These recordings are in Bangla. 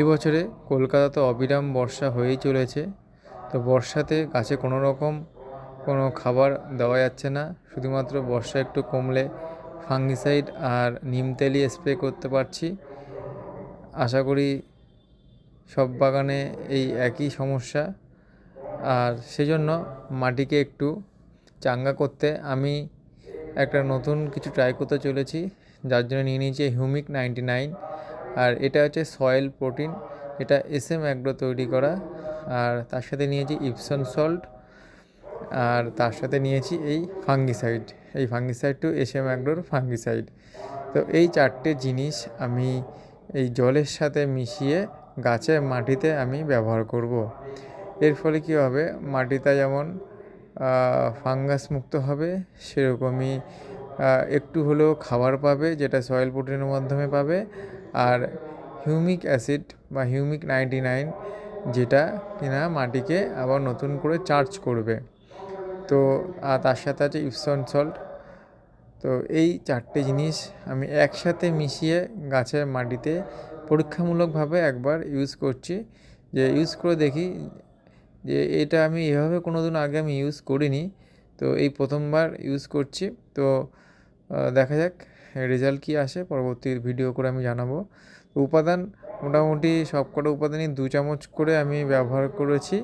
এবছরে কলকাতাতে অবিরাম বর্ষা হয়েই চলেছে। তো বর্ষাতে গাছে কোনো রকম কোনো খাবার দেওয়া যাচ্ছে না, শুধুমাত্র বর্ষা একটু কমলে ফাঙ্গিসাইড আর নিম তেলই স্প্রে করতে পারছি। আশা করি সব বাগানে এই একই সমস্যা। আর সেজন্য মাটিকে একটু চাঙ্গা করতে আমি একটা নতুন কিছু ট্রাই করতে চলেছি, যার জন্য নিয়ে নিয়েছি হিউমিক 99। আর এটা হচ্ছে সয়েল প্রোটিন, এটা SM অ্যাগ্রো তৈরি করা। আর তার সাথে নিয়েছি ইপসন সল্ট, আর তার সাথে নিয়েছি এই ফাঙ্গিসাইড, এই ফাঙ্গিসাইড টু SM অ্যাগ্রোর ফাঙ্গিসাইড। তো এই চারটে জিনিস আমি এই জলের সাথে মিশিয়ে গাছের মাটিতে আমি ব্যবহার করব। এর ফলে কী হবে, মাটিটা যেমন ফাঙ্গাস মুক্ত হবে, সেরকমই একটু হলেও খাবার পাবে, যেটা সয়েল প্রোটিনের মাধ্যমে পাবে। আর হিউমিক অ্যাসিড বা হিউমিক 99, যেটা কিনা মাটিকে আবার নতুন করে চার্জ করবে। তো তার সাথে আছে ইপসন সল্ট। তো এই চারটে জিনিস আমি একসাথে মিশিয়ে গাছের মাটিতে পরীক্ষামূলকভাবে একবার ইউজ করছি, যে ইউজ করে দেখি যে এটা আমি এভাবে কোনো দিন আগে আমি ইউজ করিনি। তো এই প্রথমবার ইউজ করছি। তো দেখা যাক রেজাল্ট কী আসে, পরবর্তী ভিডিও করে আমি জানাবো। উপাদান মোটামুটি সব কটা উপাদানই 2 চামচ করে আমি ব্যবহার করেছি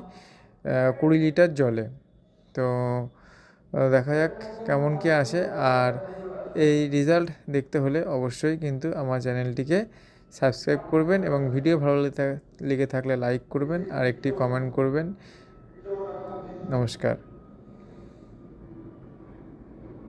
20 লিটার জলে। তো দেখা যাক কেমন কী আসে। আর এই রেজাল্ট দেখতে হলে অবশ্যই কিন্তু আমার চ্যানেলটিকে সাবস্ক্রাইব করবেন এবং ভিডিও ভালো লেগে থাকলে লাইক করবেন আর একটি কমেন্ট করবেন। নমস্কার।